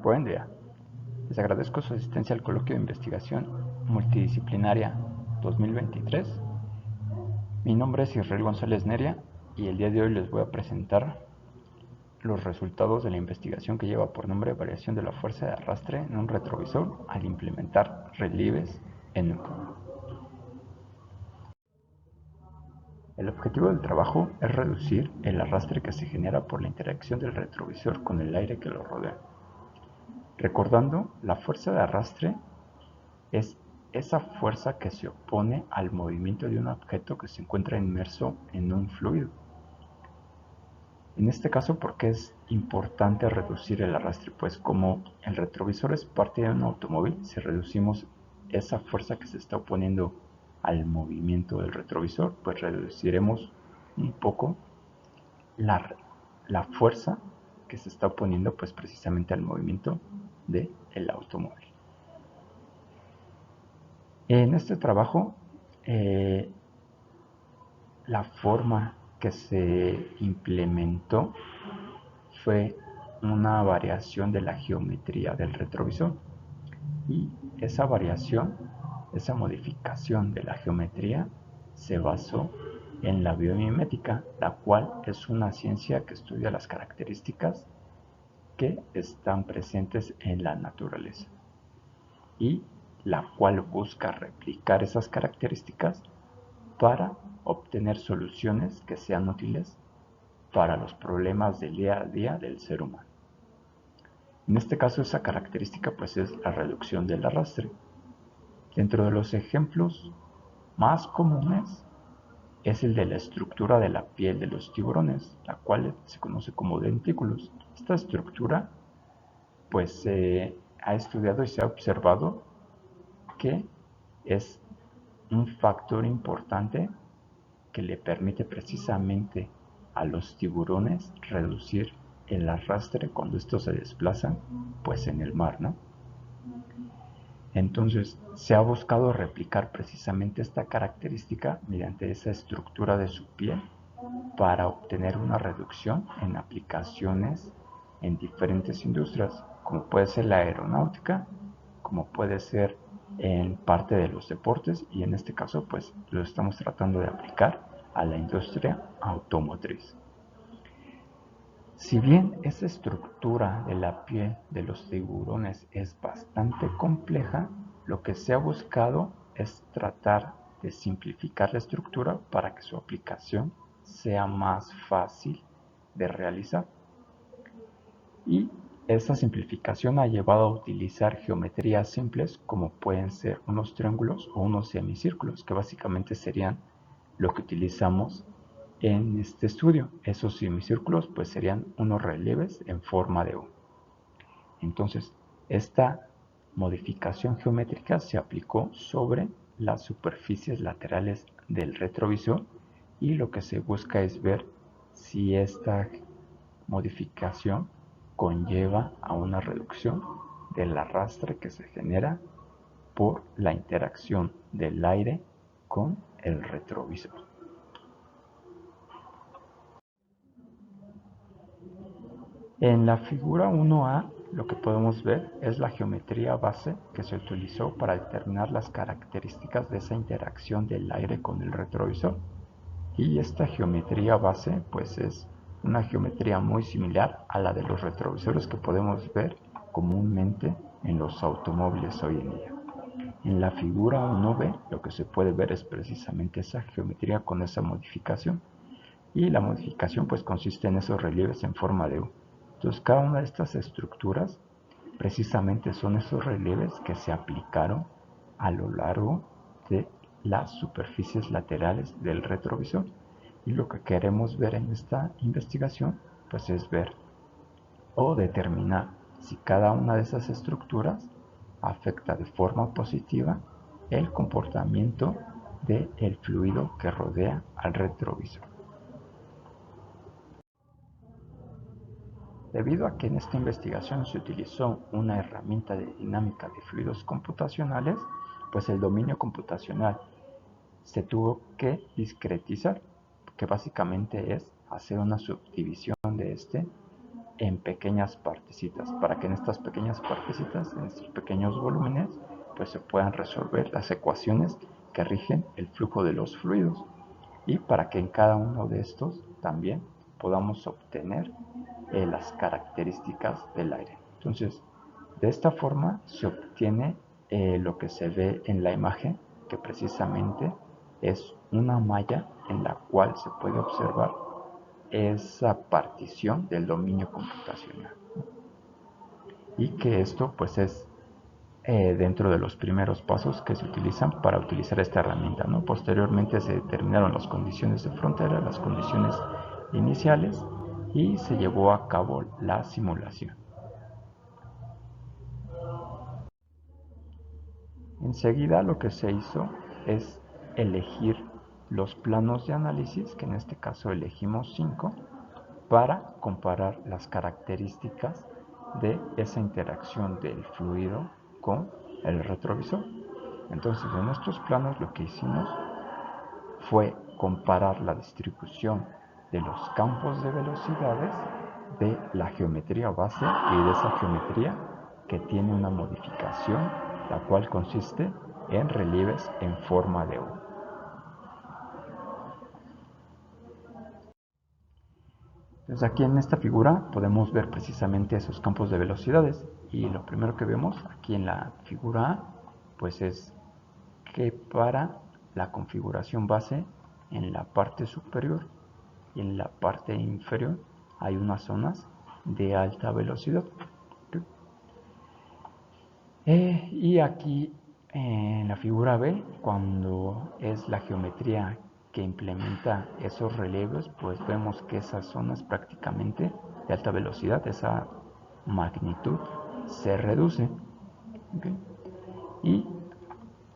Buen día. Les agradezco su asistencia al coloquio de investigación multidisciplinaria 2023. Mi nombre es Israel González Neria y el día de hoy les voy a presentar los resultados de la investigación que lleva por nombre variación de la fuerza de arrastre en un retrovisor al implementar relieves en U. El objetivo del trabajo es reducir el arrastre que se genera por la interacción del retrovisor con el aire que lo rodea. Recordando, la fuerza de arrastre es esa fuerza que se opone al movimiento de un objeto que se encuentra inmerso en un fluido. En este caso, ¿por qué es importante reducir el arrastre? Pues como el retrovisor es parte de un automóvil, si reducimos esa fuerza que se está oponiendo al movimiento del retrovisor, pues reduciremos un poco la fuerza que se está oponiendo pues precisamente al movimiento del automóvil. En este trabajo, la forma que se implementó fue una variación de la geometría del retrovisor. Y esa variación, esa modificación de la geometría se basó en la biomimética, la cual es una ciencia que estudia las características que están presentes en la naturaleza y la cual busca replicar esas características para obtener soluciones que sean útiles para los problemas del día a día del ser humano. En este caso, esa característica pues es la reducción del arrastre. Dentro de los ejemplos más comunes es el de la estructura de la piel de los tiburones, la cual se conoce como dentículos. Esta estructura pues se ha estudiado y se ha observado que es un factor importante que le permite precisamente a los tiburones reducir el arrastre cuando estos se desplazan pues en el mar, ¿no? Entonces se ha buscado replicar precisamente esta característica mediante esa estructura de su piel para obtener una reducción en aplicaciones en diferentes industrias, como puede ser la aeronáutica, como puede ser en parte de los deportes, y en este caso pues lo estamos tratando de aplicar a la industria automotriz. Si bien esa estructura de la piel de los tiburones es bastante compleja, lo que se ha buscado es tratar de simplificar la estructura para que su aplicación sea más fácil de realizar. Y esta simplificación ha llevado a utilizar geometrías simples como pueden ser unos triángulos o unos semicírculos, que básicamente serían lo que utilizamos en este estudio. Esos semicírculos pues serían unos relieves en forma de U. Entonces, esta modificación geométrica se aplicó sobre las superficies laterales del retrovisor y lo que se busca es ver si esta modificación conlleva a una reducción del arrastre que se genera por la interacción del aire con el retrovisor. En la figura 1A lo que podemos ver es la geometría base que se utilizó para determinar las características de esa interacción del aire con el retrovisor. Y esta geometría base pues es una geometría muy similar a la de los retrovisores que podemos ver comúnmente en los automóviles hoy en día. En la figura 1B lo que se puede ver es precisamente esa geometría con esa modificación. Y la modificación pues consiste en esos relieves en forma de U. Entonces cada una de estas estructuras precisamente son esos relieves que se aplicaron a lo largo de las superficies laterales del retrovisor. Y lo que queremos ver en esta investigación pues es ver o determinar si cada una de esas estructuras afecta de forma positiva el comportamiento del fluido que rodea al retrovisor. Debido a que en esta investigación se utilizó una herramienta de dinámica de fluidos computacionales, pues el dominio computacional se tuvo que discretizar, que básicamente es hacer una subdivisión de este en pequeñas partecitas, para que en estas pequeñas partecitas, en estos pequeños volúmenes, pues se puedan resolver las ecuaciones que rigen el flujo de los fluidos, y para que en cada uno de estos también podamos obtener las características del aire. Entonces, de esta forma se obtiene lo que se ve en la imagen, que precisamente es una malla en la cual se puede observar esa partición del dominio computacional, y que esto pues es dentro de los primeros pasos que se utilizan para utilizar esta herramienta, ¿no? Posteriormente se determinaron las condiciones de frontera, las condiciones iniciales, y se llevó a cabo la simulación. Enseguida lo que se hizo es elegir los planos de análisis, que en este caso elegimos 5, para comparar las características de esa interacción del fluido con el retrovisor. Entonces, en estos planos lo que hicimos fue comparar la distribución de los campos de velocidades de la geometría base y de esa geometría que tiene una modificación, la cual consiste en relieves en forma de U. Entonces aquí en esta figura podemos ver precisamente esos campos de velocidades, y lo primero que vemos aquí en la figura A pues es que para la configuración base, en la parte superior y en la parte inferior hay unas zonas de alta velocidad. Y aquí en la figura B, cuando es la geometría que implementa esos relieves, pues vemos que esas zonas prácticamente de alta velocidad, esa magnitud se reduce. ¿Okay? Y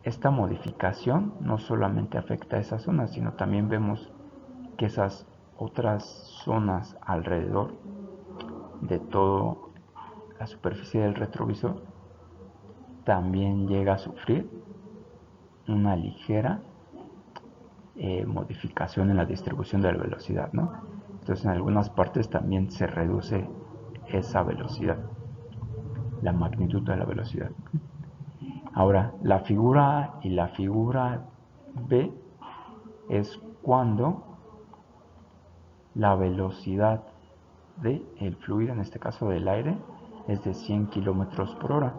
esta modificación no solamente afecta a esas zonas, sino también vemos que esas otras zonas alrededor de toda la superficie del retrovisor también llega a sufrir una ligera modificación en la distribución de la velocidad, ¿no? Entonces en algunas partes también se reduce esa velocidad, la magnitud de la velocidad. Ahora, la figura A y la figura B es cuando la velocidad del fluido, en este caso del aire, es de 100 km por hora.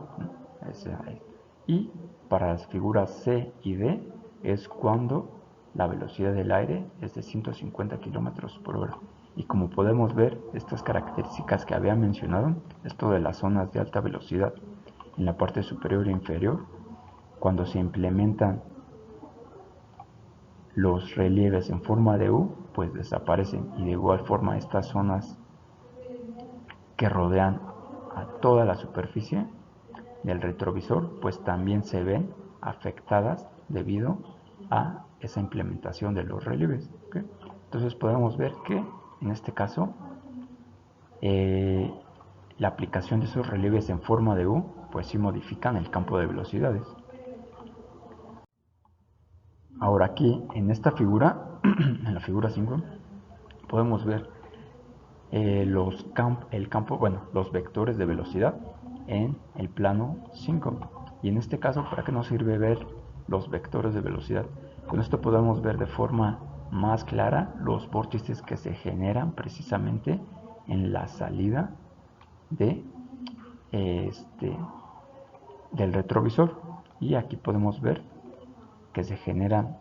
Y para las figuras C y D es cuando la velocidad del aire es de 150 km por hora. Y como podemos ver, estas características que había mencionado, esto de las zonas de alta velocidad en la parte superior e inferior, cuando se implementan los relieves en forma de U, pues desaparecen, y de igual forma estas zonas que rodean a toda la superficie del retrovisor pues también se ven afectadas debido a esa implementación de los relieves. ¿Okay? Entonces podemos ver que en este caso la aplicación de esos relieves en forma de U pues sí modifican el campo de velocidades. Ahora aquí en esta figura, en la figura 5, podemos ver los vectores de velocidad en el plano 5. Y en este caso, ¿para qué nos sirve ver los vectores de velocidad? Con esto podemos ver de forma más clara los vórtices que se generan precisamente en la salida de del retrovisor. Y aquí podemos ver que se generan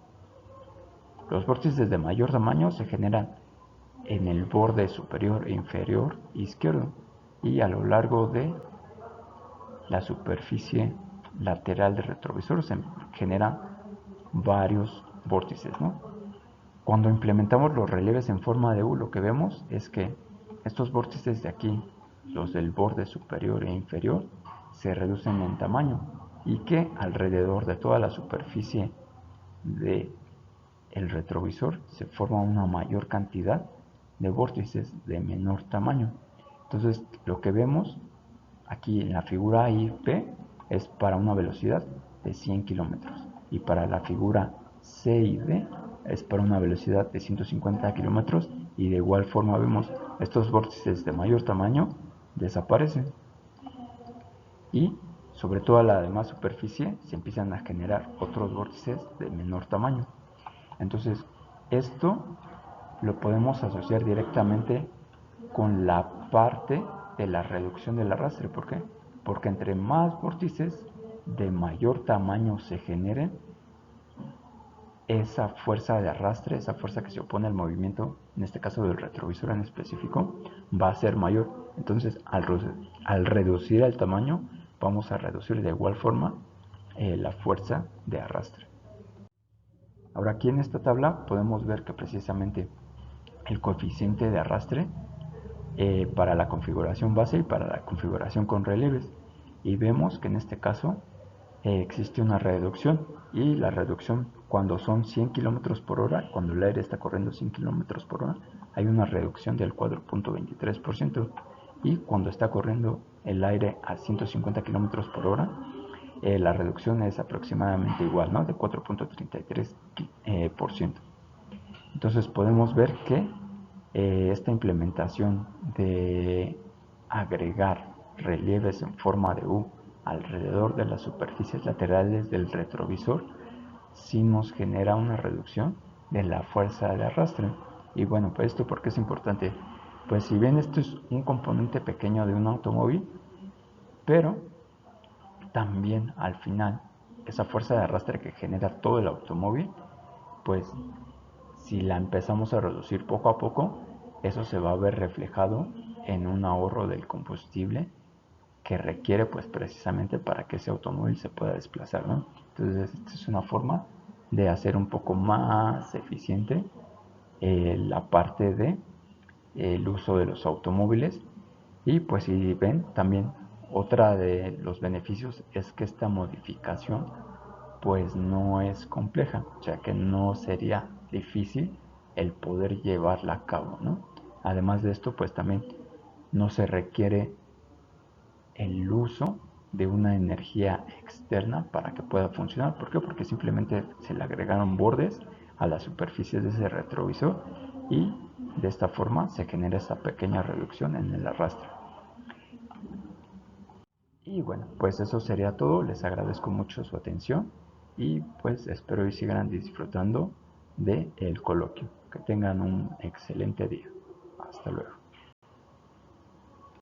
los vórtices de mayor tamaño, se generan en el borde superior e inferior izquierdo y a lo largo de la superficie lateral del retrovisor se generan varios vórtices, ¿no? Cuando implementamos los relieves en forma de U, lo que vemos es que estos vórtices de aquí, los del borde superior e inferior, se reducen en tamaño, y que alrededor de toda la superficie del retrovisor se forma una mayor cantidad de vórtices de menor tamaño. Entonces lo que vemos aquí en la figura A y B es para una velocidad de 100 kilómetros, y para la figura C y D es para una velocidad de 150 kilómetros y de igual forma vemos estos vórtices de mayor tamaño desaparecen y sobre toda la demás superficie se empiezan a generar otros vórtices de menor tamaño. Entonces esto lo podemos asociar directamente con la parte de la reducción del arrastre. ¿Por qué? Porque entre más vórtices de mayor tamaño se generen, esa fuerza de arrastre, esa fuerza que se opone al movimiento, en este caso del retrovisor en específico, va a ser mayor. Entonces, al reducir el tamaño, vamos a reducir de igual forma la fuerza de arrastre. Ahora, aquí en esta tabla podemos ver que precisamente el coeficiente de arrastre para la configuración base y para la configuración con relieves, y vemos que en este caso existe una reducción, y la reducción cuando son 100 km por hora, cuando el aire está corriendo 100 km por hora, hay una reducción del 4.23%, y cuando está corriendo el aire a 150 km por hora, la reducción es aproximadamente igual, ¿no? De 4.33%. Entonces podemos ver que esta implementación de agregar relieves en forma de U alrededor de las superficies laterales del retrovisor sí nos genera una reducción de la fuerza de arrastre. Y bueno, pues esto porque es importante. Pues si bien esto es un componente pequeño de un automóvil, pero también al final esa fuerza de arrastre que genera todo el automóvil, pues si la empezamos a reducir poco a poco, eso se va a ver reflejado en un ahorro del combustible que requiere pues precisamente para que ese automóvil se pueda desplazar, ¿no? Entonces esta es una forma de hacer un poco más eficiente la parte de el uso de los automóviles. Y pues si ven también otra de los beneficios es que esta modificación pues no es compleja, o sea que no sería difícil el poder llevarla a cabo, ¿no? Además de esto, pues también no se requiere el uso de una energía externa para que pueda funcionar. ¿Por qué? Porque simplemente se le agregaron bordes a las superficies de ese retrovisor y de esta forma se genera esa pequeña reducción en el arrastre. Y bueno, pues eso sería todo. Les agradezco mucho su atención y pues espero y sigan disfrutando del coloquio. Que tengan un excelente día. Hasta luego.